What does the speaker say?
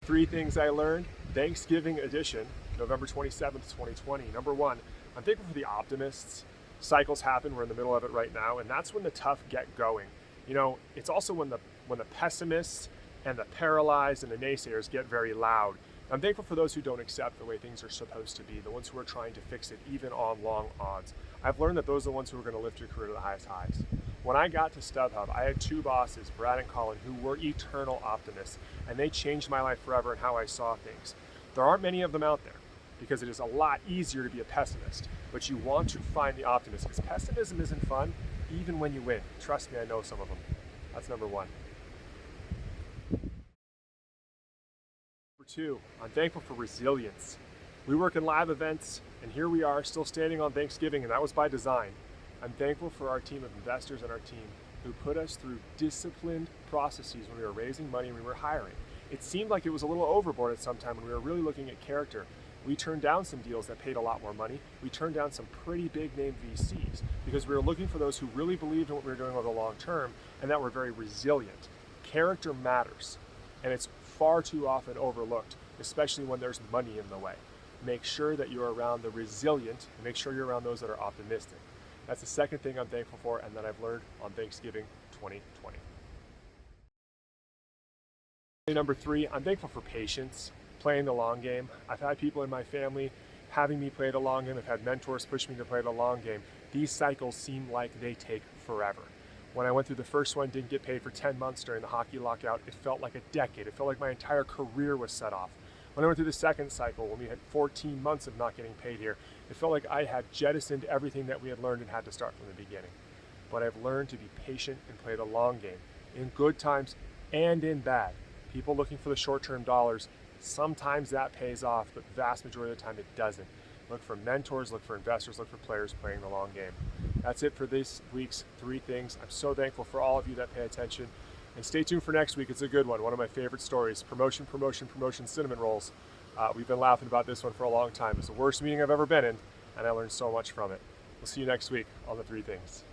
Three things I learned, Thanksgiving edition, November 27th, 2020. Number one, I'm thankful for the optimists. Cycles happen, we're in the middle of it right now, and that's when the tough get going. You know, it's also when the pessimists and the paralyzed and the naysayers get very loud. I'm thankful for those who don't accept the way things are supposed to be, the ones who are trying to fix it even on long odds. I've learned that those are the ones who are going to lift your career to the highest highs. When I got to StubHub, I had two bosses, Brad and Colin, who were eternal optimists, and they changed my life forever and how I saw things. There aren't many of them out there because it is a lot easier to be a pessimist, but you want to find the optimist because pessimism isn't fun even when you win. Trust me, I know some of them. That's number one. Number two, I'm thankful for resilience. We work in live events, and here we are still standing on Thanksgiving, and that was by design. I'm thankful for our team of investors and our team who put us through disciplined processes when we were raising money and we were hiring. It seemed like it was a little overboard at some time when we were really looking at character. We turned down some deals that paid a lot more money. We turned down some pretty big name VCs because we were looking for those who really believed in what we were doing over the long term and that were very resilient. Character matters, and it's far too often overlooked, especially when there's money in the way. Make sure that you're around the resilient and make sure you're around those that are optimistic. That's the second thing I'm thankful for and that I've learned on Thanksgiving 2020. Number three, I'm thankful for patience, playing the long game. I've had people in my family having me play the long game. I've had mentors push me to play the long game. These cycles seem like they take forever. When I went through the first one, didn't get paid for 10 months during the hockey lockout, it felt like a decade. It felt like my entire career was set off. When I went through the second cycle, when we had 14 months of not getting paid here, it felt like I had jettisoned everything that we had learned and had to start from the beginning. But I've learned to be patient and play the long game, in good times and in bad. People looking for the short-term dollars, sometimes that pays off, but the vast majority of the time it doesn't. Look for mentors, look for investors, look for players playing the long game. That's it for this week's three things. I'm so thankful for all of you that pay attention. And stay tuned for next week. It's a good one of my favorite stories. Promotion, cinnamon rolls. We've been laughing about this one for a long time. It's the worst meeting I've ever been in, and I learned so much from it. We'll see you next week on the three things.